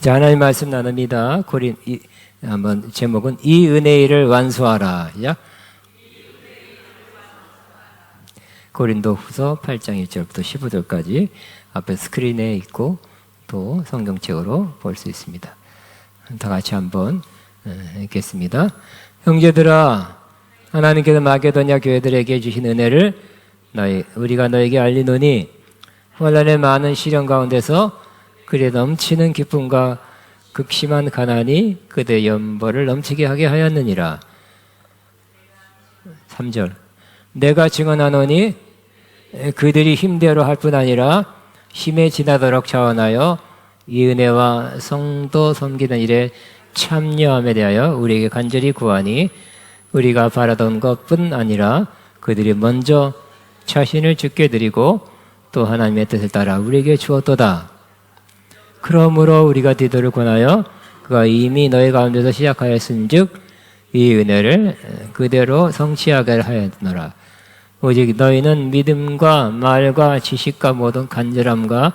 자, 하나님 말씀 나눕니다. 한번 제목은 이 은혜를 완수하라. 야? 고린도후서 8장 1절부터 15절까지 앞에 스크린에 있고 또 성경책으로 볼 수 있습니다. 다 같이 한번 읽겠습니다. 형제들아, 하나님께서 마게도냐 교회들에게 주신 은혜를 우리가 너에게 알리노니 환난의 많은 시련 가운데서 그리 넘치는 기쁨과 극심한 가난이 그대 연보를 넘치게 하게 하였느니라. 3절 내가 증언하노니 그들이 힘대로 할 뿐 아니라 힘에 지나도록 자원하여 이 은혜와 성도 섬기는 일에 참여함에 대하여 우리에게 간절히 구하니 우리가 바라던 것뿐 아니라 그들이 먼저 자신을 주께 드리고 또 하나님의 뜻을 따라 우리에게 주었도다. 그러므로 우리가 디도를 권하여 그가 이미 너희 가운데서 시작하였은즉 이 은혜를 그대로 성취하게 하였노라. 오직 너희는 믿음과 말과 지식과 모든 간절함과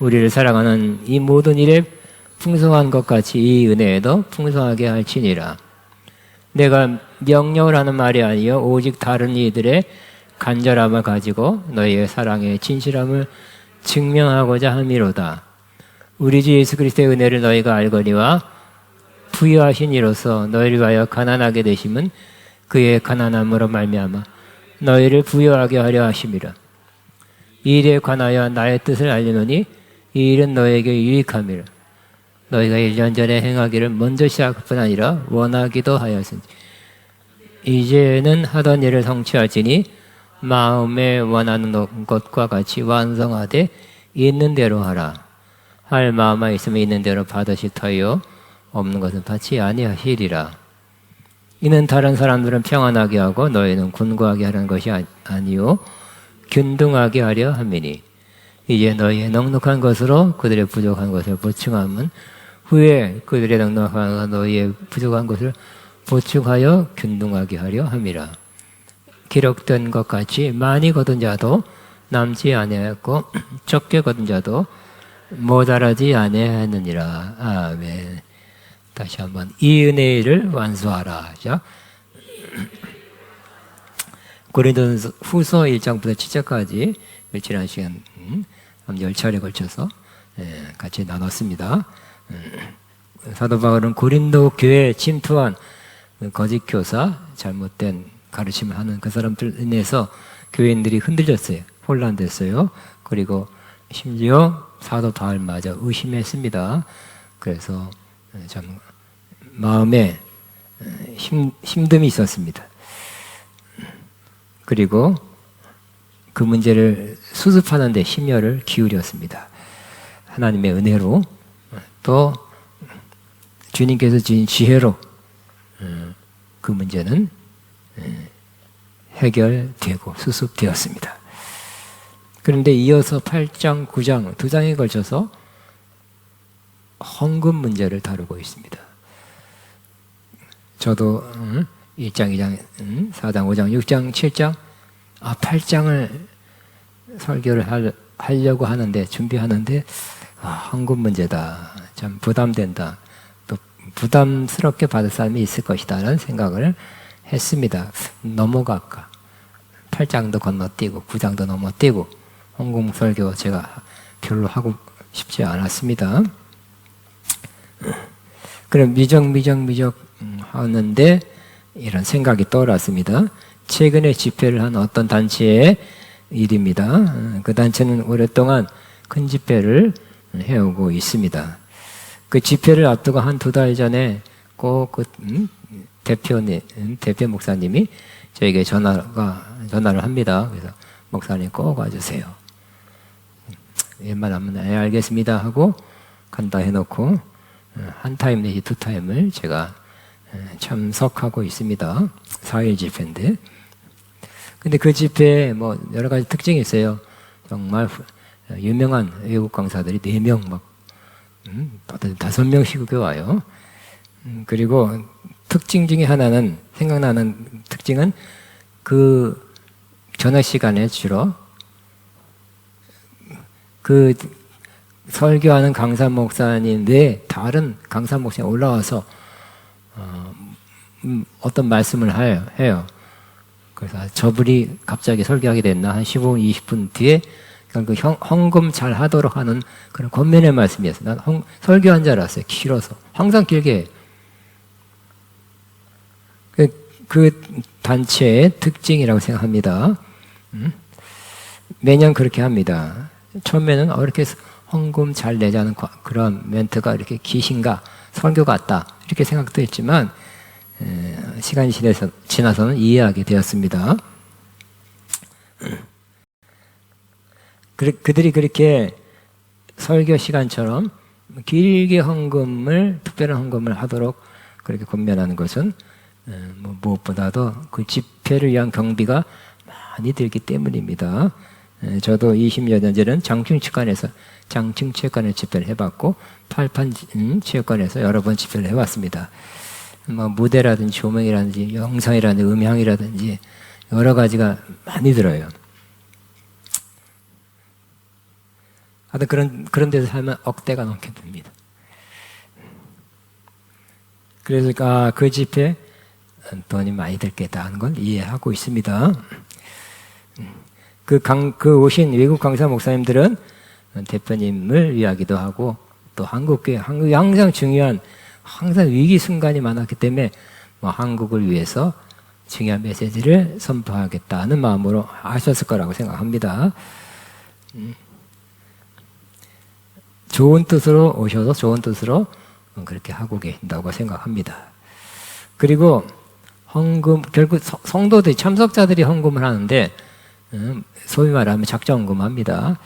우리를 사랑하는 이 모든 일에 풍성한 것 같이 이 은혜에도 풍성하게 할지니라. 내가 명령을 하는 말이 아니요 오직 다른 이들의 간절함을 가지고 너희의 사랑의 진실함을 증명하고자 함이로다. 우리 주 예수 그리스도의 은혜를 너희가 알거니와 부유하신 이로써 너희를 위하여 가난하게 되심은 그의 가난함으로 말미암아 너희를 부유하게 하려 하심이라. 이 일에 관하여 나의 뜻을 알리노니 이 일은 너희에게 유익함이라. 너희가 1년 전에 행하기를 먼저 시작할 뿐 아니라 원하기도 하였으니 이제는 하던 일을 성취하지니 마음에 원하는 것과 같이 완성하되 있는 대로 하라. 할 마음만 있으면 있는 대로 받으실 터이요 없는 것은 받지 아니하시리라. 이는 다른 사람들은 평안하게 하고 너희는 곤고하게 하려는 것이 아니요 균등하게 하려 함이니 이제 너희의 넉넉한 것으로 그들의 부족한 것을 보충하면 후에 그들의 넉넉한 것과 너희의 부족한 것을 보충하여 균등하게 하려 함이라. 기록된 것 같이 많이 거둔 자도 남지 아니하였고 적게 거둔 자도 모자라지 아니하였느니라. 아멘. 다시 한번 이 은혜를 완수하라. 고린도전서 후서 1장부터 7장까지 며칠 시간 10차례에 걸쳐서 같이 나눴습니다. 사도 바울은 고린도 교회에 침투한 거짓 교사, 잘못된 가르침을 하는 그 사람들 인해서 교인들이 흔들렸어요. 혼란됐어요. 그리고 심지어 사도 바울마저 의심했습니다. 그래서 참 마음에 힘듦이 있었습니다. 그리고 그 문제를 수습하는 데 심혈을 기울였습니다. 하나님의 은혜로 또 주님께서 주신 지혜로 그 문제는 해결되고 수습되었습니다. 그런데 이어서 8장, 9장 두 장에 걸쳐서 헌금 문제를 다루고 있습니다. 저도 1장, 2장, 4장, 5장, 6장, 7장 8장을 설교를 하려고 하는데 준비하는데 헌금 문제다. 참 부담된다. 또 부담스럽게 받을 사람이 있을 것이다 라는 생각을 했습니다. 넘어갈까? 8장도 건너뛰고 9장도 넘어뛰고 헌금 설교 제가 별로 하고 싶지 않았습니다. 그럼 미적 하는데 이런 생각이 떠올랐습니다. 최근에 집회를 한 어떤 단체의 일입니다. 그 단체는 오랫동안 큰 집회를 해오고 있습니다. 그 집회를 앞두고 한 2달 전에 꼭 그 대표 목사님이 저에게 전화를 합니다. 그래서 목사님 꼭 와주세요. 웬만하면 알겠습니다 하고 간다 해놓고 한 타임 내지 2타임을 제가 참석하고 있습니다. 4일 집회인데. 근데 그 집회에 뭐 여러 가지 특징이 있어요. 정말 유명한 외국 강사들이 4명 막 5명씩 와요. 그리고 특징 중에 하나는 생각나는 특징은 그 저녁 시간에 주로 그 설교하는 강사 목사님 외에 다른 강사 목사님 올라와서 어떤 말씀을 해요. 그래서 저분이 갑자기 설교하게 됐나 한 15분, 20분 뒤에 그 헌금 잘 하도록 하는 그런 권면의 말씀이었어요. 난 설교한 줄 알았어요. 길어서. 항상 길게 해요. 그 단체의 특징이라고 생각합니다. 매년 그렇게 합니다. 처음에는 이렇게 헌금 잘 내자는 그런 멘트가 이렇게 기신가 설교 같다 이렇게 생각도 했지만 시간이 지나서는 이해하게 되었습니다. 그들이 그렇게 설교 시간처럼 길게 특별한 헌금을 하도록 그렇게 권면하는 것은 무엇보다도 그 집회를 위한 경비가 많이 들기 때문입니다. 저도 20여 년 전에는 장충체육관에서 집회를 해봤고 팔판체육관에서 여러 번 집회를 해왔습니다. 무대라든지 조명이라든지 영상이라든지 음향이라든지 여러 가지가 많이 들어요. 하여튼 그런 데서 살면 억대가 넘게 듭니다. 그래서 그 집회 돈이 많이 들겠다 하는 걸 이해하고 있습니다. 그 오신 외국 강사 목사님들은 대표님을 위하기도 하고 또 한국이 항상 중요한 항상 위기 순간이 많았기 때문에 한국을 위해서 중요한 메시지를 선포하겠다는 마음으로 하셨을 거라고 생각합니다. 좋은 뜻으로 오셔서 좋은 뜻으로 그렇게 하고 계신다고 생각합니다. 그리고 헌금, 결국 성도들이, 참석자들이 헌금을 하는데 소위 말하면 작정헌금합니다.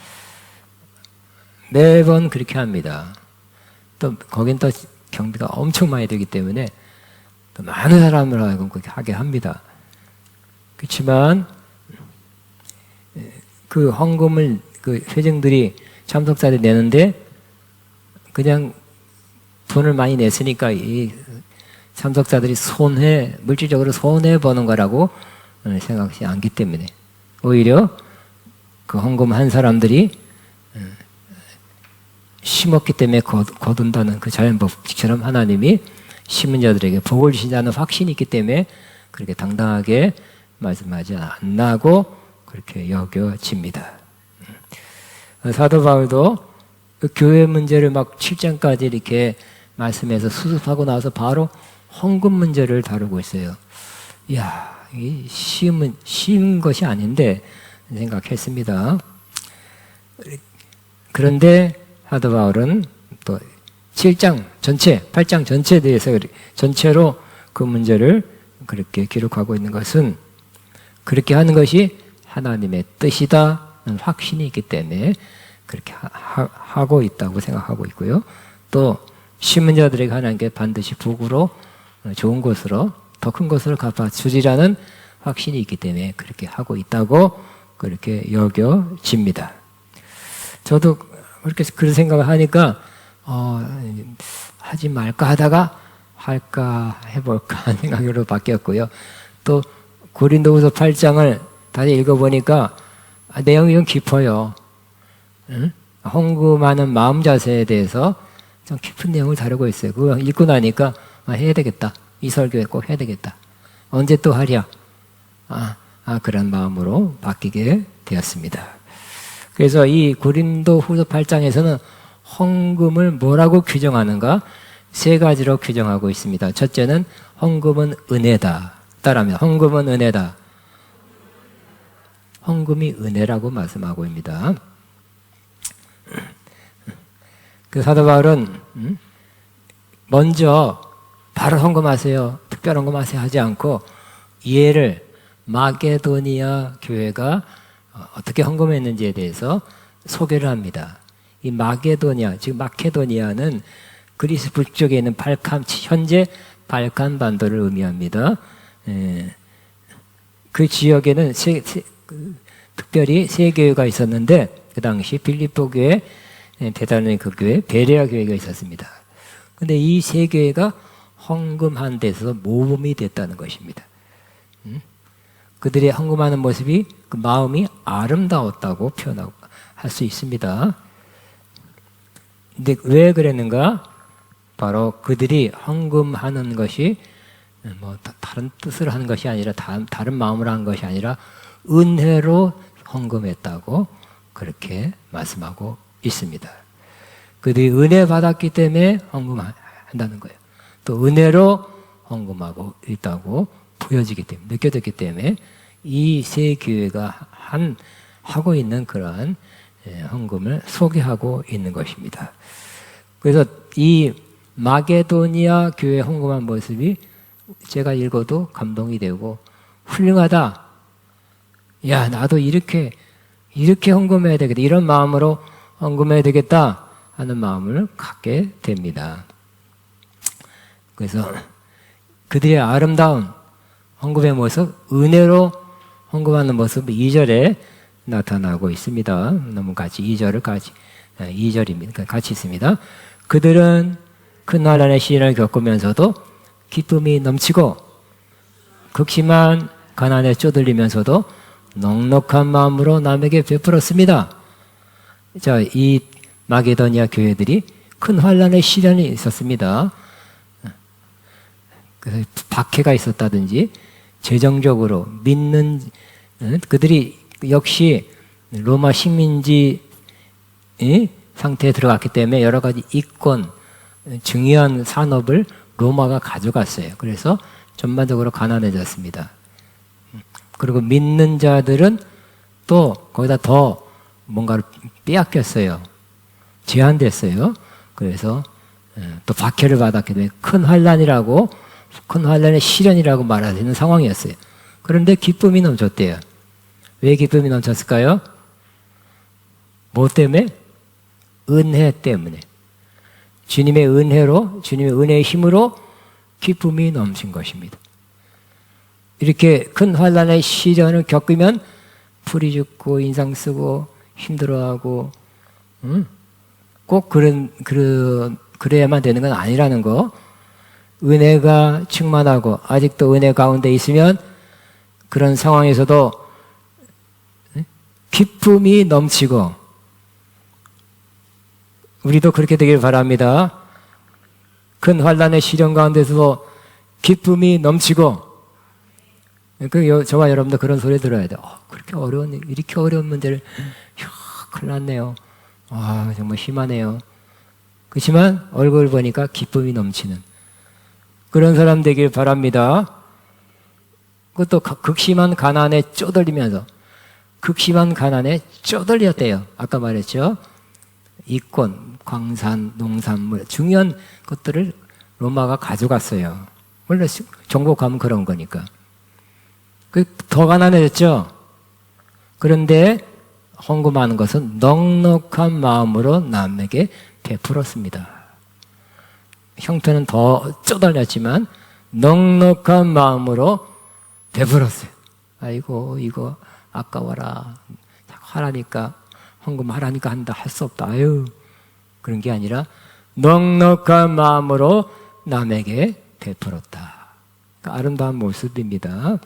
매번 그렇게 합니다. 또 거긴 또 경비가 엄청 많이 들기 때문에 또 많은 사람을 하여금 그렇게 하게 합니다. 그렇지만 그 헌금을 그 회중들이 참석자들이 내는데 그냥 돈을 많이 냈으니까 이 참석자들이 물질적으로 손해보는 거라고 생각하지 않기 때문에 오히려 그 헌금한 사람들이 심었기 때문에 거둔다는 그 자연법칙처럼 하나님이 심은 자들에게 복을 주신다는 확신이 있기 때문에 그렇게 당당하게 말씀하지 않나고 그렇게 여겨집니다. 사도 바울도 그 교회 문제를 막 7장까지 이렇게 말씀해서 수습하고 나서 바로 헌금 문제를 다루고 있어요. 이야, 쉬운 것이 아닌데 생각했습니다. 그런데 사도 바울은 또 7장 전체, 8장 전체에 대해서 전체로 그 문제를 그렇게 기록하고 있는 것은 그렇게 하는 것이 하나님의 뜻이다는 확신이 있기 때문에 그렇게 하고 있다고 생각하고 있고요. 또 심은 자들에게 하나님께 반드시 복으로 좋은 것으로 더 큰 것으로 갚아주리라는 확신이 있기 때문에 그렇게 하고 있다고 그렇게 여겨집니다. 저도 그렇게 그런 생각을 하니까 하지 말까 하다가 할까 해볼까 하는 생각으로 바뀌었고요. 또 고린도후서 8장을 다시 읽어보니까 내용이 좀 깊어요. 응? 헌금하는 마음 자세에 대해서 좀 깊은 내용을 다루고 있어요. 그거 읽고 나니까 해야 되겠다. 이 설교에 꼭 해야 되겠다. 언제 또 하랴? 그런 마음으로 바뀌게 되었습니다. 그래서 이 고린도후서 8장에서는 헌금을 뭐라고 규정하는가? 세 가지로 규정하고 있습니다. 첫째는 헌금은 은혜다. 따라합니다. 헌금은 은혜다. 헌금이 은혜라고 말씀하고 있습니다. 그 사도 바울은 먼저 바로 헌금하세요, 특별 헌금하세요 하지 않고 이해를 마게도니아 교회가 어떻게 헌금했는지에 대해서 소개를 합니다. 이 마게도니아, 즉 마케도니아는 그리스 북쪽에 있는 현재 발칸 반도를 의미합니다. 그 지역에는 특별히 세 교회가 있었는데 그 당시 빌립보 교회, 대단히 그 교회, 베레아 교회가 있었습니다. 그런데 이 세 교회가 헌금한 데서 모범이 됐다는 것입니다. 그들의 헌금하는 모습이 그 마음이 아름다웠다고 표현할 수 있습니다. 근데 왜 그랬는가? 바로 그들이 헌금하는 것이 뭐 다른 뜻을 하는 것이 아니라 다른 마음으로 한 것이 아니라 은혜로 헌금했다고 그렇게 말씀하고 있습니다. 그들이 은혜 받았기 때문에 헌금한다는 거예요. 또 은혜로 헌금하고 있다고 보여지기 때문에, 느껴졌기 때문에 이 세 교회가 하고 있는 그러한 헌금을 소개하고 있는 것입니다. 그래서 이 마게도니아 교회 헌금한 모습이 제가 읽어도 감동이 되고 훌륭하다. 야, 나도 이렇게 헌금해야 되겠다. 이런 마음으로 헌금해야 되겠다 하는 마음을 갖게 됩니다. 그래서 그들의 아름다운 헌금의 모습, 은혜로 헌금하는 모습 2절에 나타나고 있습니다. 너무 같이 2절입니다. 같이 있습니다. 그들은 큰 환난의 시련을 겪으면서도 기쁨이 넘치고 극심한 가난에 쪼들리면서도 넉넉한 마음으로 남에게 베풀었습니다. 자, 이 마게도니아 교회들이 큰 환난의 시련이 있었습니다. 그래서 박해가 있었다든지 재정적으로 믿는 그들이 역시 로마 식민지 상태에 들어갔기 때문에 여러 가지 이권, 중요한 산업을 로마가 가져갔어요. 그래서 전반적으로 가난해졌습니다. 그리고 믿는 자들은 또 거기다 더 뭔가를 빼앗겼어요. 제한됐어요. 그래서 또 박해를 받았기 때문에 큰 환난의 시련이라고 말할 수 있는 상황이었어요. 그런데 기쁨이 넘쳤대요. 왜 기쁨이 넘쳤을까요? 뭐 때문에? 은혜 때문에. 주님의 은혜로, 주님의 은혜의 힘으로 기쁨이 넘친 것입니다. 이렇게 큰 환난의 시련을 겪으면 풀이 죽고 인상 쓰고 힘들어하고 꼭 그래야만 되는 건 아니라는 거. 은혜가 충만하고 아직도 은혜 가운데 있으면 그런 상황에서도 기쁨이 넘치고 우리도 그렇게 되길 바랍니다. 큰 환난의 시련 가운데서도 기쁨이 넘치고 저와 여러분도 그런 소리 들어야 돼요. 이렇게 어려운 문제를 큰일 났네요. 정말 심하네요. 그렇지만 얼굴 보니까 기쁨이 넘치는 그런 사람 되길 바랍니다. 그것도 극심한 가난에 쪼들렸대요. 아까 말했죠. 이권, 광산, 농산물, 중요한 것들을 로마가 가져갔어요. 원래 정복하면 그런 거니까. 더 가난해졌죠. 그런데 헌금하는 것은 넉넉한 마음으로 남에게 베풀었습니다. 형편은 더 쪼달렸지만 넉넉한 마음으로 베풀었어요. 아이고 이거 아까워라. 하라니까 헌금하라니까 한다. 할 수 없다. 그런 게 아니라 넉넉한 마음으로 남에게 베풀었다. 아름다운 모습입니다.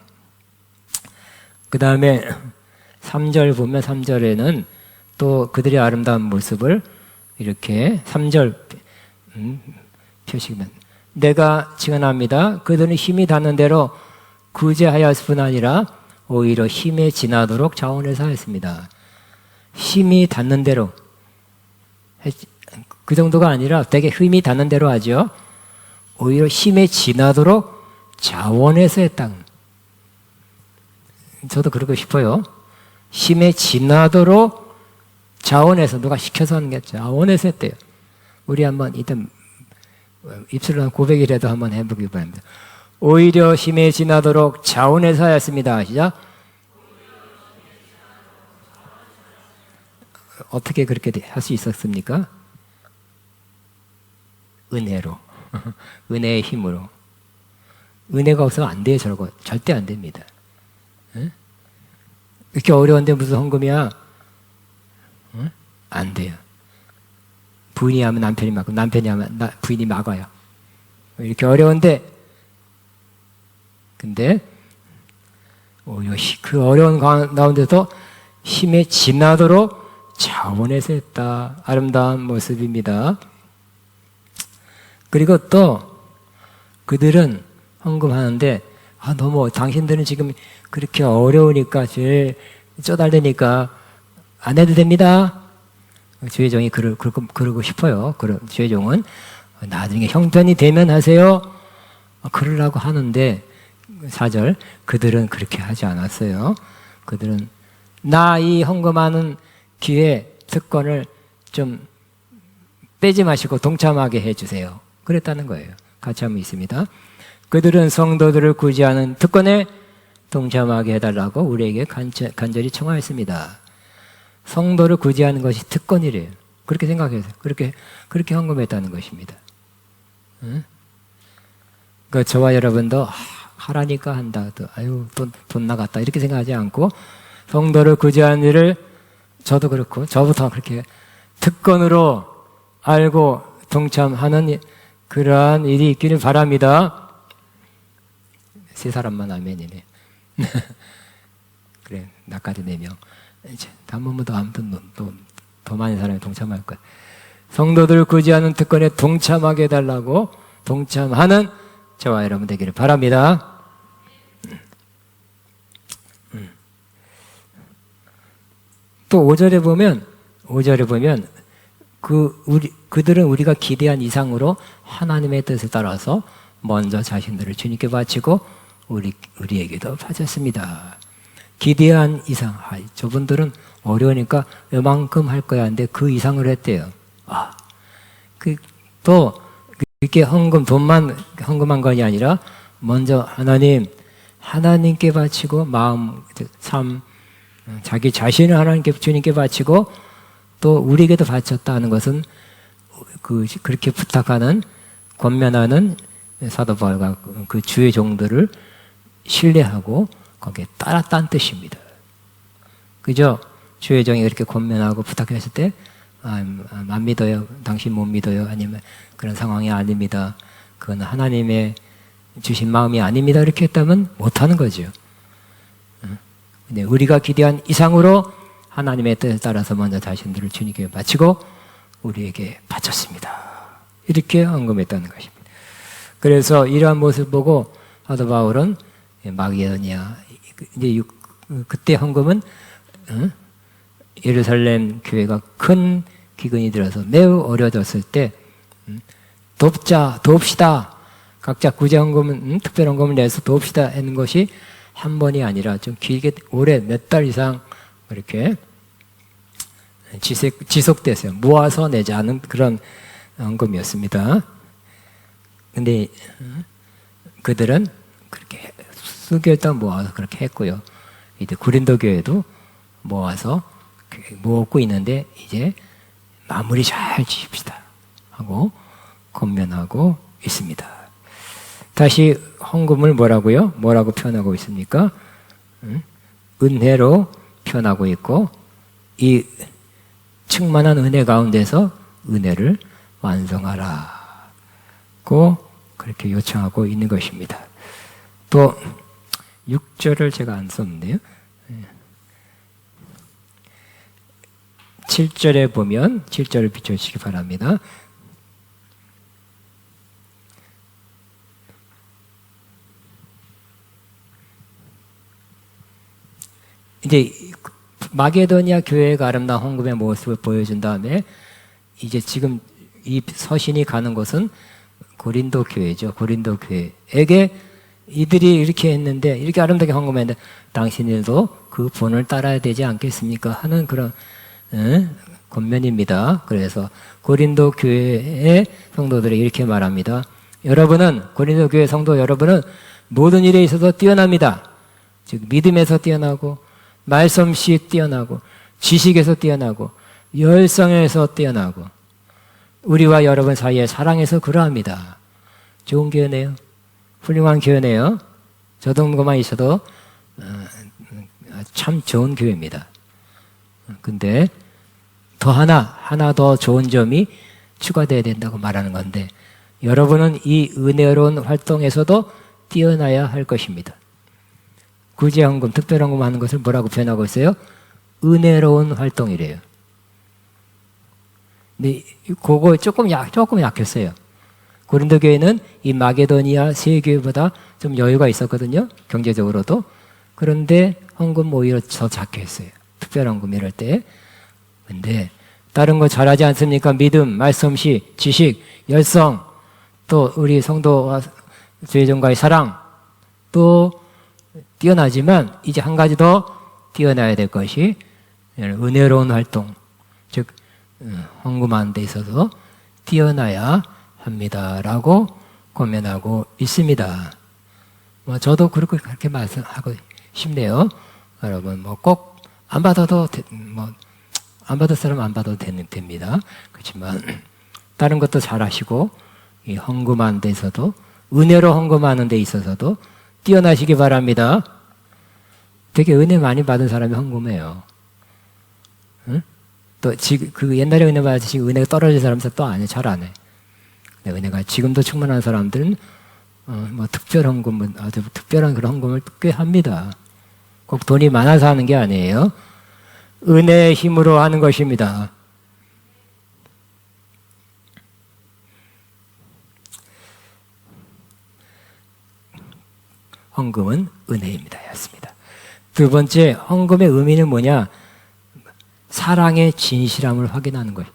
그 다음에 3절 보면 3절에는 또 그들의 아름다운 모습을 이렇게 3절 표시면 내가 증언합니다. 그들은 힘이 닿는 대로 구제하였을 뿐 아니라 오히려 힘에 지나도록 자원해서 하였습니다. 힘이 닿는 대로 그 정도가 아니라 되게 힘이 닿는 대로 하죠. 오히려 힘에 지나도록 자원해서 했다. 저도 그러고 싶어요. 힘에 지나도록 자원해서 누가 시켜서 하는 게 자원해서 했대요. 우리 한번 이때 입술로 고백이라도 한번 해보기 바랍니다. 오히려 힘에 지나도록 자원해서 하였습니다. 시작. 어떻게 그렇게 할 수 있었습니까? 은혜로. 은혜의 힘으로. 은혜가 없으면 안 돼요. 저거 절대 안 됩니다. 이렇게 어려운데 무슨 헌금이야? 안 돼요. 부인이 하면 남편이 막고 남편이 하면 부인이 막아요. 이렇게 어려운데 근데 오히려 그 어려운 가운데도 힘에 지나도록 차원에서 했다. 아름다운 모습입니다. 그리고 또 그들은 헌금하는데 너무 당신들은 지금 그렇게 어려우니까 제일 쪼달리니까 안 해도 됩니다. 주의 종이 그러고 싶어요. 주의 종은 나중에 형편이 되면 하세요. 그러려고 하는데 4절 그들은 그렇게 하지 않았어요. 그들은 나 이 헌금하는 기회 특권을 좀 빼지 마시고 동참하게 해주세요. 그랬다는 거예요. 같이 한번 있습니다. 그들은 성도들을 구제하는 특권에 동참하게 해달라고 우리에게 간절히 청하였습니다. 성도를 구제하는 것이 특권이래요. 그렇게 생각해서 그렇게 헌금했다는 것입니다. 응? 그 저와 여러분도 하라니까 한다. 아유 돈 나갔다 이렇게 생각하지 않고 성도를 구제하는 일을 저도 그렇고 저부터 그렇게 특권으로 알고 동참하는 그러한 일이 있기를 바랍니다. 세 사람만 아멘이네. 그래 나까지 4명. 이제 한 번만 더 아무튼 더 많은 사람이 동참할 거야. 성도들을 구제하는 특권에 동참하게 해달라고 동참하는 저와 여러분 되기를 바랍니다. 또 5절에 보면 그들은 우리가 기대한 이상으로 하나님의 뜻에 따라서 먼저 자신들을 주님께 바치고 우리에게도 바쳤습니다. 기대한 이상. 저분들은 어려우니까 이만큼 할 거야 하는데 그 이상을 했대요. 또 이렇게 돈만 헌금한 것이 아니라 먼저 하나님께 바치고 삶, 자기 자신을 주님께 바치고 또 우리에게도 바쳤다는 것은 그렇게 부탁하는 권면하는 사도 바울과 그 주의 종들을 신뢰하고 거기에 따랐다는 뜻입니다. 그죠? 주의 종이 그렇게 권면하고 부탁했을 때 안 믿어요. 당신 못 믿어요. 아니면 그런 상황이 아닙니다. 그건 하나님의 주신 마음이 아닙니다. 이렇게 했다면 못하는 거죠. 근데 우리가 기대한 이상으로 하나님의 뜻에 따라서 먼저 자신들을 주님께 바치고 우리에게 바쳤습니다. 이렇게 헌금했다는 것입니다. 그래서 이러한 모습을 보고 사도 바울은 마게도냐 이제 그때 헌금은 예루살렘 교회가 큰 기근이 들어서 매우 어려졌을 때 돕시다. 각자 구제 헌금은 특별 헌금을 내서 돕시다 하는 것이 한 번이 아니라 좀 길게 오래 몇 달 이상 그렇게 지속됐어요. 모아서 내자는 그런 헌금이었습니다. 근데 그들은 그렇게 수개월 동안 모아서 그렇게 했고요. 이제 고린도 교회도 모아서 모으고 있는데 이제 마무리 잘 지읍시다 하고 권면하고 있습니다. 다시 헌금을 뭐라고 표현하고 있습니까? 은혜로 표현하고 있고 이 충만한 은혜 가운데서 은혜를 완성하라고 그렇게 요청하고 있는 것입니다. 또 6절을 제가 안 썼는데요. 7절에 보면 7절을 비춰주시기 바랍니다. 이제 마게도냐 교회가 아름다운 헌금의 모습을 보여준 다음에 이제 지금 이 서신이 가는 곳은 고린도 교회죠. 고린도 교회에게 이들이 이렇게 했는데 이렇게 아름답게 헌금했는데 당신들도 그 본을 따라야 되지 않겠습니까? 하는 그런 권면입니다. 그래서 고린도 교회의 성도들이 이렇게 말합니다. 고린도 교회 성도 여러분은 모든 일에 있어서 뛰어납니다. 즉 믿음에서 뛰어나고 말솜씨 뛰어나고 지식에서 뛰어나고 열성에서 뛰어나고 우리와 여러분 사이의 사랑에서 그러합니다. 좋은 교회네요. 훌륭한 교회네요. 저 정도만 있어도 참 좋은 교회입니다. 근데 하나 더 좋은 점이 추가되어야 된다고 말하는 건데 여러분은 이 은혜로운 활동에서도 뛰어나야 할 것입니다. 구제헌금, 특별헌금 하는 것을 뭐라고 표현하고 있어요? 은혜로운 활동이래요. 근데 그거 조금 약했어요. 고린도 교회는 이 마게도니아 세 교회보다 좀 여유가 있었거든요. 경제적으로도. 그런데 헌금 오히려 더 작게 했어요. 특별 헌금 이럴 때. 근데 다른 거 잘하지 않습니까? 믿음, 말씀시, 지식, 열성, 또 우리 성도와 교회종과의 사랑, 또 뛰어나지만 이제 한 가지 더 뛰어나야 될 것이 은혜로운 활동, 즉 헌금하는 데 있어서 뛰어나야 합니다라고 고면하고 있습니다. 저도 그렇게 말씀하고 싶네요. 여러분 꼭 안 받아도 안 받을 사람 안 받아도 됩니다. 그렇지만 다른 것도 잘 하시고 이 헌금하는 데 있어도 은혜로 헌금하는 데 있어서도 뛰어나시기 바랍니다. 되게 은혜 많이 받은 사람이 헌금해요. 응? 또 지금 그 옛날에 은혜 받아서 지금 은혜가 떨어진 사람들 또 안 해, 잘 안 해. 근데 은혜가 지금도 충만한 사람들은 특별 헌금, 아주 특별한 그런 헌금을 꽤 합니다. 꼭 돈이 많아서 하는 게 아니에요. 은혜의 힘으로 하는 것입니다. 헌금은 은혜입니다. 였습니다. 두 번째, 헌금의 의미는 뭐냐? 사랑의 진실함을 확인하는 것.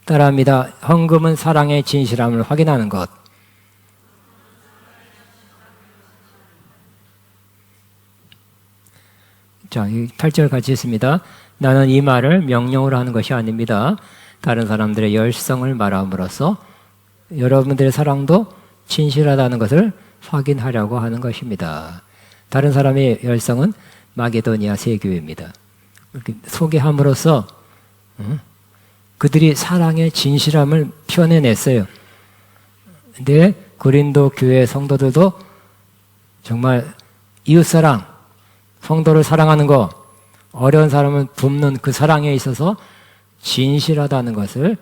따라합니다. 헌금은 사랑의 진실함을 확인하는 것. 자, 8절 같이 했습니다. 나는 이 말을 명령으로 하는 것이 아닙니다. 다른 사람들의 열성을 말함으로써 여러분들의 사랑도 진실하다는 것을 확인하려고 하는 것입니다. 다른 사람의 열성은 마게도니아 세 교회입니다. 이렇게 소개함으로써 그들이 사랑의 진실함을 표현해냈어요. 근데 고린도 교회 성도들도 정말 이웃사랑, 성도를 사랑하는 거, 어려운 사람을 돕는 그 사랑에 있어서 진실하다는 것을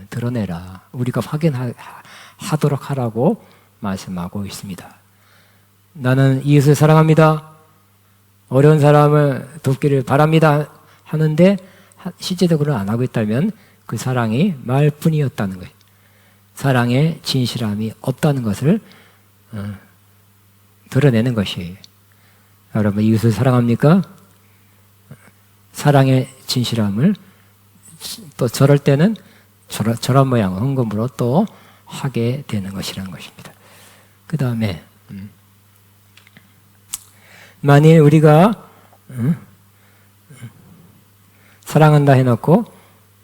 드러내라. 우리가 확인하도록 하라고 말씀하고 있습니다. 나는 이웃을 사랑합니다. 어려운 사람을 돕기를 바랍니다. 하는데 실제적으로는 안 하고 있다면 그 사랑이 말뿐이었다는 거예요. 사랑의 진실함이 없다는 것을 드러내는 것이에요. 여러분 이웃을 사랑합니까? 사랑의 진실함을 또 저럴 때는 저런 모양 헌금으로 또 하게 되는 것이라는 것입니다. 그 다음에 만일 우리가 사랑한다 해놓고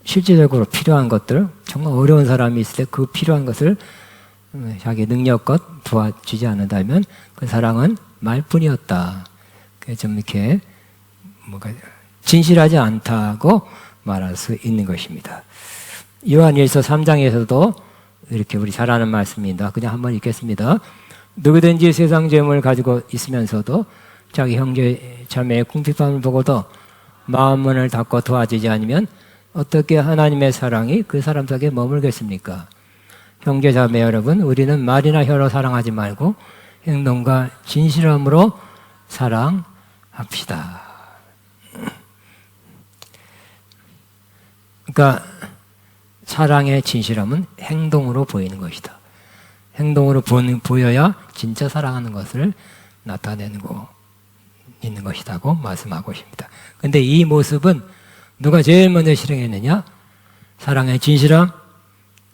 실질적으로 필요한 것들, 정말 어려운 사람이 있을 때 그 필요한 것을 자기 능력껏 도와주지 않는다면 그 사랑은 말뿐이었다. 좀 이렇게 뭔가 진실하지 않다고 말할 수 있는 것입니다. 요한일서 3장에서도 이렇게 우리 잘 아는 말씀입니다. 그냥 한번 읽겠습니다. 누구든지 세상 재물을 가지고 있으면서도 자기 형제 자매의 궁핍함을 보고도 마음문을 닫고 도와주지 않으면 어떻게 하나님의 사랑이 그 사람 속에 머물겠습니까? 형제 자매 여러분, 우리는 말이나 혀로 사랑하지 말고 행동과 진실함으로 사랑합시다. 그러니까 사랑의 진실함은 행동으로 보이는 것이다. 행동으로 보여야 진짜 사랑하는 것을 나타내고 있는 것이라고 말씀하고 있습니다. 그런데 이 모습은 누가 제일 먼저 실행했느냐? 사랑의 진실함?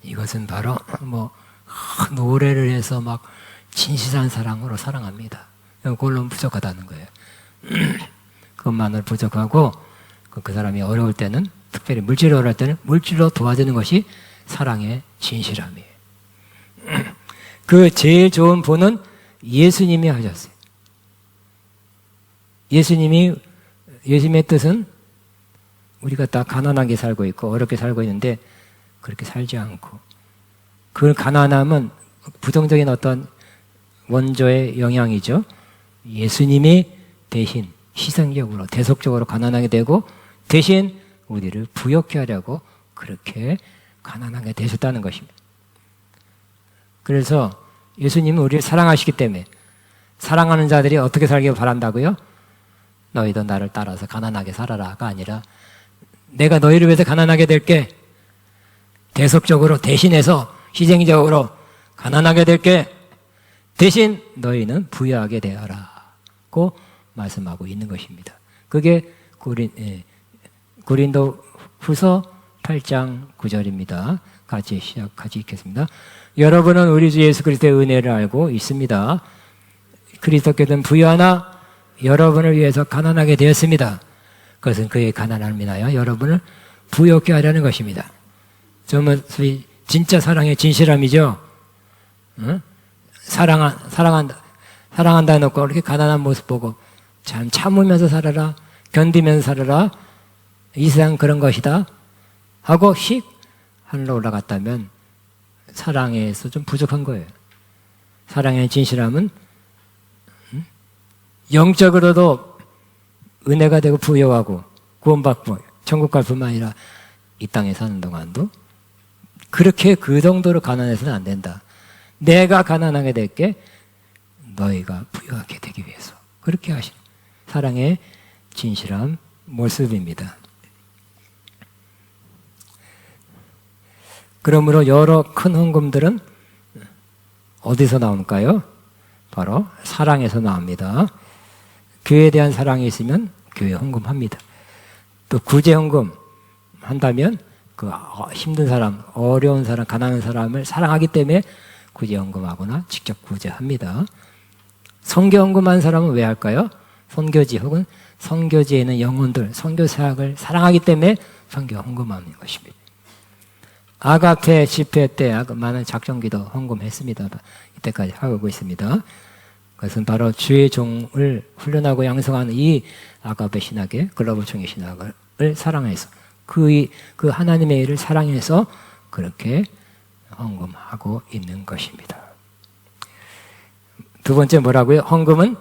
이것은 바로 노래를 해서 막 진실한 사랑으로 사랑합니다. 그걸로는 부족하다는 거예요. 그것만으로 부족하고 그 사람이 어려울 때는, 특별히 물질이 어려울 때는 물질로 도와주는 것이 사랑의 진실함이에요. 그 제일 좋은 본은 예수님이 하셨어요. 예수님의 뜻은 우리가 다 가난하게 살고 있고 어렵게 살고 있는데 그렇게 살지 않고, 그 가난함은 부정적인 어떤 원조의 영향이죠. 예수님이 대신 희생적으로 대속적으로 가난하게 되고 대신 우리를 부욕케 하려고 그렇게 가난하게 되셨다는 것입니다. 그래서 예수님은 우리를 사랑하시기 때문에 사랑하는 자들이 어떻게 살길 바란다고요? 너희도 나를 따라서 가난하게 살아라가 아니라 내가 너희를 위해서 가난하게 될게. 대속적으로 대신해서 희생적으로 가난하게 될게 대신 너희는 부유하게 되어라고 말씀하고 있는 것입니다. 그게 고린도 후서 8장 9절입니다. 같이 읽겠습니다. 여러분은 우리 주 예수 그리스도의 은혜를 알고 있습니다. 그리스도께서는 부유하나 여러분을 위해서 가난하게 되었습니다. 그것은 그의 가난함을 인하여 여러분을 부유하게 하려는 것입니다. 정말 진짜 사랑의 진실함이죠. 응? 사랑한다 해놓고 이렇게 가난한 모습 보고 참 참으면서 살아라, 견디면서 살아라, 이 세상 그런 것이다 하고 휙 하늘로 올라갔다면 사랑에서 좀 부족한 거예요. 사랑의 진실함은 영적으로도 은혜가 되고 부여하고 구원받고 천국 갈 뿐만 아니라 이 땅에 사는 동안도 그렇게 그 정도로 가난해서는 안 된다. 내가 가난하게 될게 너희가 부유하게 되기 위해서 그렇게 하신 사랑의 진실한 모습입니다. 그러므로 여러 큰 헌금들은 어디서 나올까요? 바로 사랑에서 나옵니다. 교회에 대한 사랑이 있으면 교회 헌금합니다. 또 구제 헌금 한다면 그 힘든 사람, 어려운 사람, 가난한 사람을 사랑하기 때문에 구제 헌금하거나 직접 구제합니다. 선교 헌금한 사람은 왜 할까요? 선교지 혹은 선교지에 있는 영혼들, 선교 사역을 사랑하기 때문에 선교 헌금하는 것입니다. 아가페 집회 때 많은 작정기도 헌금했습니다. 이때까지 하고 있습니다. 그것은 바로 주의 종을 훈련하고 양성하는 이 아가페 신학의 글로벌 총회 신학을 사랑해서 그 하나님의 일을 사랑해서 그렇게 헌금하고 있는 것입니다. 두 번째 뭐라고요? 헌금은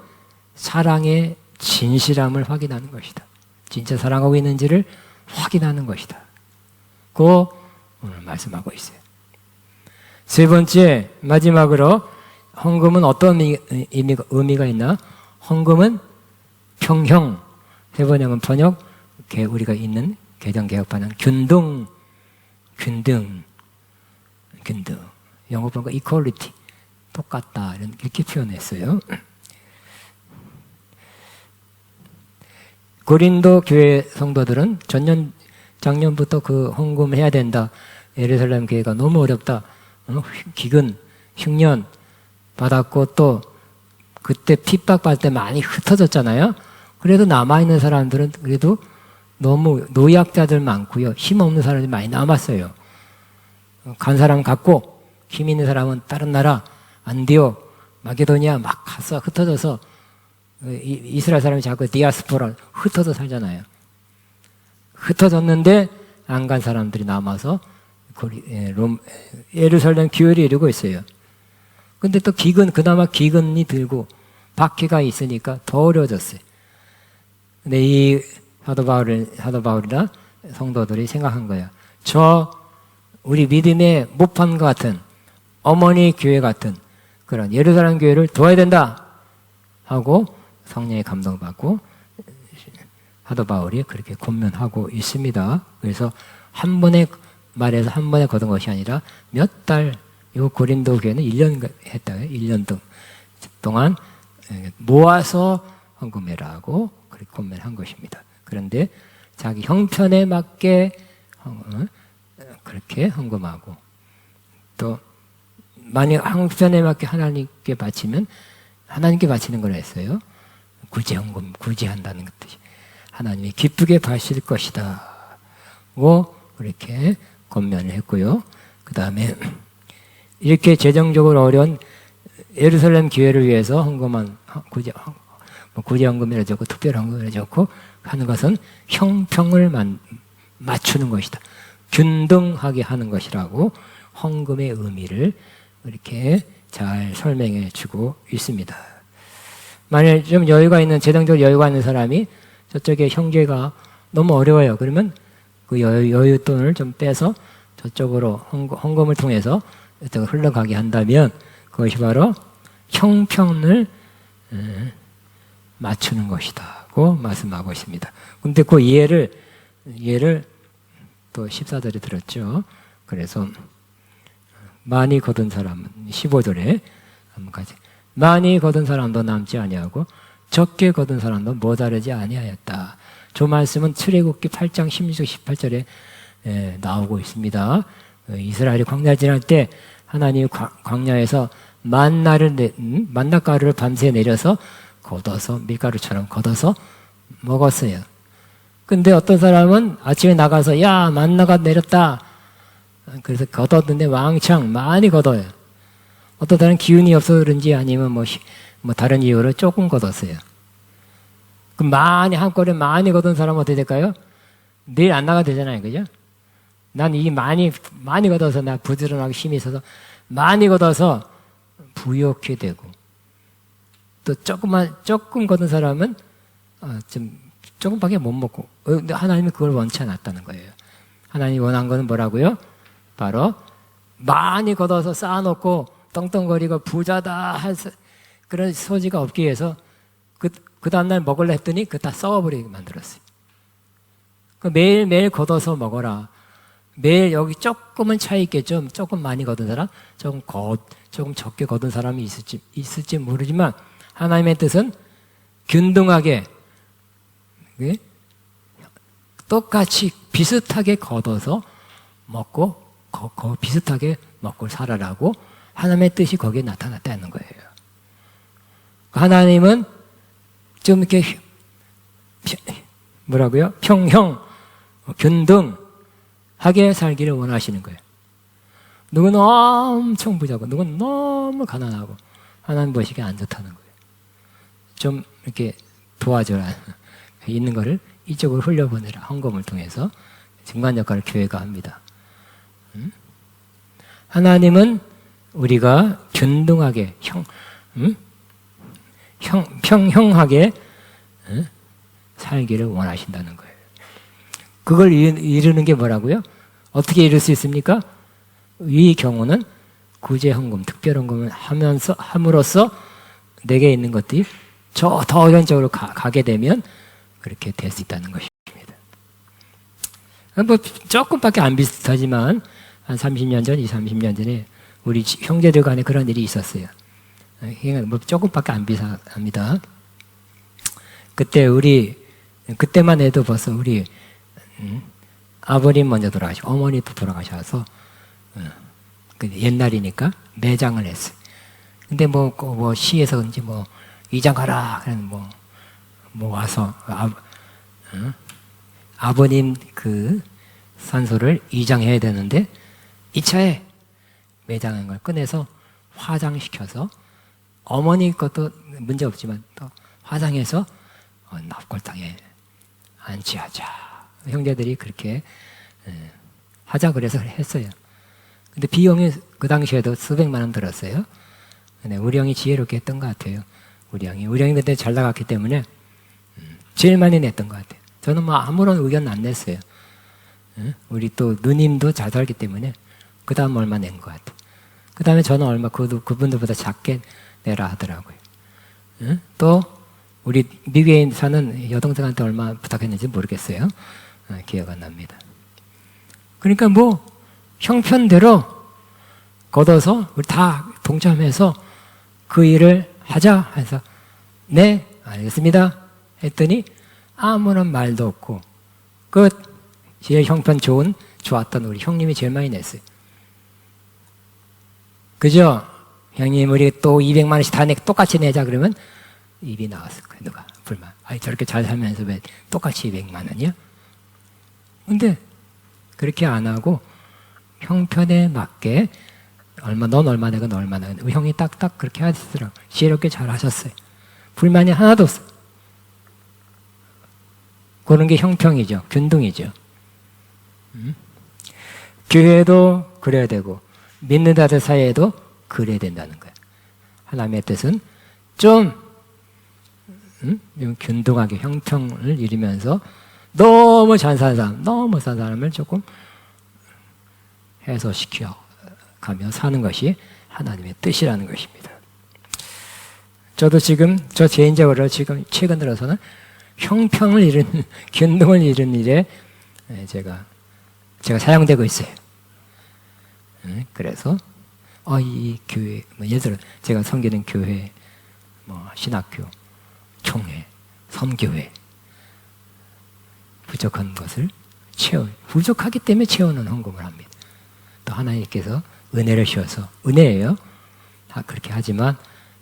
사랑의 진실함을 확인하는 것이다. 진짜 사랑하고 있는지를 확인하는 것이다. 그 오늘 말씀하고 있어요. 세 번째 마지막으로 헌금은 어떤 의미가 있나? 헌금은 평형, 해번역은 번역, 우리가 있는 개정 개혁판은 균등. 영어 번역 equality, 똑같다 이렇게 표현했어요. 고린도 교회 성도들은 작년부터 그 헌금을 해야 된다. 예루살렘 교회가 너무 어렵다. 기근, 흉년 받았고 또 그때 핍박받을 때 많이 흩어졌잖아요. 그래도 남아있는 사람들은 그래도 너무 노약자들 많고요. 힘없는 사람들이 많이 남았어요. 간 사람 갔고 힘 있는 사람은 다른 나라 안디옥, 마게도니아 막 가서 흩어져서 이스라엘 사람이 자꾸 디아스포라 흩어져 살잖아요. 흩어졌는데 안 간 사람들이 남아서 예루살렘 교회를 이루고 있어요. 근데 또 그나마 기근이 들고 박해가 있으니까 더 어려워졌어요. 근데 이 사도 바울이나 성도들이 생각한 거야. 우리 믿음의 모판과 같은 어머니 교회 같은 그런 예루살렘 교회를 도와야 된다 하고 성령의 감동받고 사도 바울이 그렇게 권면하고 있습니다. 그래서 한 번에 말해서 한 번에 거둔 것이 아니라 몇 달, 이 고린도 교회는 1년 했다고요. 1년 동안 모아서 헌금해라고 그렇게 권면한 것입니다. 그런데 자기 형편에 맞게 그렇게 헌금하고 또 만약 형편에 맞게 하나님께 바치면 하나님께 바치는 걸 했어요. 구제헌금, 구제한다는 것들이 하나님이 기쁘게 바칠 것이다. 고 그렇게 권면을 했고요. 그 다음에 이렇게 재정적으로 어려운 예루살렘 교회를 위해서 헌금한 구제헌금이라 좋고 특별헌금이라 좋고 하는 것은 형평을 맞추는 것이다. 균등하게 하는 것이라고 헌금의 의미를 이렇게 잘 설명해 주고 있습니다. 만약 좀 여유가 있는, 재정적 여유가 있는 사람이 저쪽에 형제가 너무 어려워요. 그러면 그 여윳돈을 좀 빼서 저쪽으로 헌금을 통해서 흘러가게 한다면 그것이 바로 형평을 맞추는 것이다고 말씀하고 있습니다. 근데 그 예를 또 14절에 들었죠. 그래서 많이 거둔 사람은 15절에 한번 같이 많이 거둔 사람도 남지 아니하고 적게 거둔 사람도 모자르지 아니하였다. 저 말씀은 출애굽기 8장 16, 18절에 나오고 있습니다. 이스라엘이 광야 지날 때 하나님이 광야에서 만나가루를 밤새 내려서 걷어서 밀가루처럼 걷어서 먹었어요. 근데 어떤 사람은 아침에 나가서 야 만나가 내렸다. 그래서 걷었는데 왕창 많이 걷어요. 어떤 사람은 기운이 없어서 그런지 아니면 뭐 다른 이유로 조금 걷었어요. 그럼 한꺼번에 많이 걷은 사람은 어떻게 될까요? 내일 안 나가도 되잖아요. 그죠? 난 이 많이 걷어서 나 부지런하게 힘이 있어서 많이 걷어서 부욕해 되고 또 조금 걷은 사람은 조금밖에 못 먹고 하나님이 그걸 원치 않았다는 거예요. 하나님이 원한 거는 뭐라고요? 바로 많이 걷어서 쌓아놓고 떵떵거리고 부자다 할 그런 소지가 없기 위해서 그 다음날 먹으려 했더니 그거 다 썩어버리게 만들었어요. 매일매일 걷어서 먹어라. 매일 여기 조금은 차이 있겠죠. 조금 많이 거둔 사람, 조금 적게 거둔 사람이 있을지 모르지만 하나님의 뜻은 균등하게 똑같이 비슷하게 걷어서 먹고 비슷하게 먹고 살아라고 하나님의 뜻이 거기에 나타났다는 거예요. 하나님은 좀 이렇게 뭐라고요? 평형, 균등하게 살기를 원하시는 거예요. 누구는 엄청 부자고 누구는 너무 가난하고 하나님 보시기에 안 좋다는 거예요. 좀 이렇게 도와줘라. 있는 거를 이쪽으로 흘려보내라. 헌금을 통해서 중간 역할을 교회가 합니다. 하나님은 우리가 균등하게 평형하게 살기를 원하신다는 거예요. 그걸 이루는 게 뭐라고요? 어떻게 이룰 수 있습니까? 이 경우는 구제헌금, 특별헌금을 함으로써 내게 있는 것들이 더 현적으로 가게 되면 그렇게 될 수 있다는 것입니다. 뭐 조금밖에 안 비슷하지만 한 30년 전, 30년 전에 우리 형제들 간에 그런 일이 있었어요. 뭐 조금밖에 안 비슷합니다. 그때만 해도 벌써 우리 아버님 먼저 돌아가시고 어머니도 돌아가셔서 옛날이니까 매장을 했어요. 근데 뭐 시에서 그런지 이장 가라 그런 뭐 와서 아버님 그 산소를 이장해야 되는데 이 차에 매장한 걸 꺼내서 화장시켜서 어머니 것도 문제 없지만 또 화장해서 납골당에 안치하자. 형제들이 그렇게 하자 그래서 했어요. 근데 비용이 그 당시에도 수백만 원 들었어요. 근데 우리 형이 지혜롭게 했던 것 같아요. 우리 형이 그때 잘 나갔기 때문에 제일 많이 냈던 것 같아요. 저는 아무런 의견 안 냈어요. 우리 또 누님도 잘 살기 때문에 그 다음 얼마 낸 것 같아요. 그 다음에 저는 얼마 그분들보다 작게 내라 하더라고요. 또 우리 미국에 사는 여동생한테 얼마 부탁했는지 모르겠어요. 기억 안 납니다. 그러니까 형편대로 걷어서 우리 다 동참해서 그 일을 하자 해서 네 알겠습니다 했더니 아무런 말도 없고 제일 형편 좋았던 우리 형님이 제일 많이 냈어요. 그죠? 형님 우리 또 200만 원씩 다 똑같이 내자 그러면 입이 나왔을 거예요. 누가 불만. 저렇게 잘 살면서 왜 똑같이 200만 원이야? 근데 그렇게 안 하고 형편에 맞게 넌 얼마 내고 너 얼마 내고 형이 딱딱 그렇게 하시더라고요. 지혜롭게 잘 하셨어요. 불만이 하나도 없어요. 그런 게 형평이죠. 균등이죠. 교회도 그래야 되고 믿는 자들 사이에도 그래야 된다는 거예요. 하나님의 뜻은 좀 균등하게 형평을 이루면서 너무 잘 사는 사람을 조금 해소시켜 가며 사는 것이 하나님의 뜻이라는 것입니다. 저도 저 개인적으로 지금 최근 들어서는 형평을 이루는, 균등을 이루는 일에 제가 사용되고 있어요. 그래서 이 교회, 예를 들어 제가 섬기는 교회, 신학교, 총회, 선교회 부족한 것을 부족하기 때문에 채우는 헌금을 합니다. 또 하나님께서 은혜를 주셔서 은혜예요. 그렇게 하지만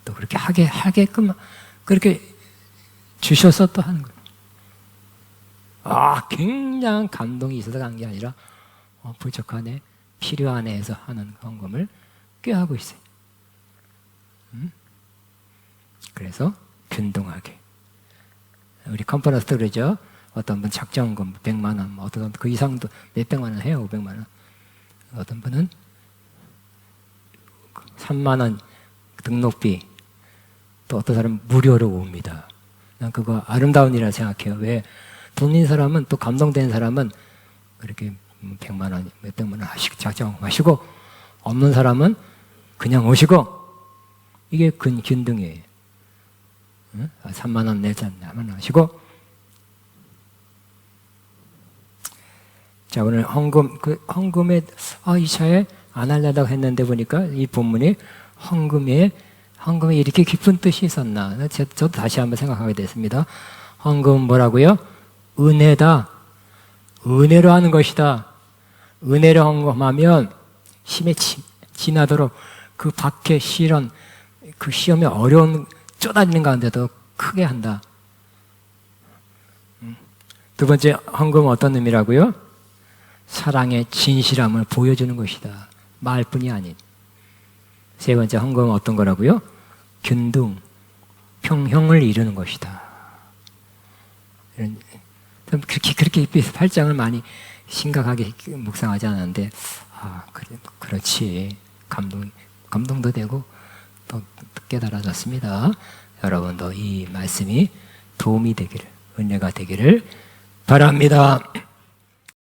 또 그렇게 하게끔 그렇게 주셔서 또 하는 거예요. 굉장한 감동이 있어서 간 게 아니라 부족하네, 필요하네 해서 하는 헌금을 꾀하고 있어요. 그래서 균등하게 우리 컨퍼런스도 그러죠. 어떤 분 작정금 100만 원, 어떤 분 그 이상도 몇백만 원 해요. 500만 원. 어떤 분은 3만 원 등록비, 또 어떤 사람은 무료로 옵니다. 난 그거 아름다운 일이라 생각해요. 왜? 돈 있는 사람은, 또 감동된 사람은 그렇게 100만 원, 몇백만 원 하시고 작정하시고, 없는 사람은 그냥 오시고, 이게 균등이에요. 3만 원 내자, 4만 원 하시고. 자, 오늘 헌금에, 이 차에 안 하려다가 했는데 보니까 이 본문이 헌금에 이렇게 깊은 뜻이 있었나. 저도 다시 한번 생각하게 됐습니다. 헌금은 뭐라고요? 은혜다. 은혜로 하는 것이다. 은혜로 헌금하면 힘에 지나도록 그 밖에 시련, 그 시험에 어려운 쪼다리는 가운데도 크게 한다. 두 번째, 헌금은 어떤 의미라고요? 사랑의 진실함을 보여주는 것이다. 말뿐이 아닌. 세 번째, 헌금은 어떤 거라고요? 균등, 평형을 이루는 것이다. 그렇게 8장을 많이 심각하게 묵상하지 않았는데, 그렇지. 감동도 되고, 또 깨달아졌습니다. 여러분도 이 말씀이 도움이 되기를, 은혜가 되기를 바랍니다.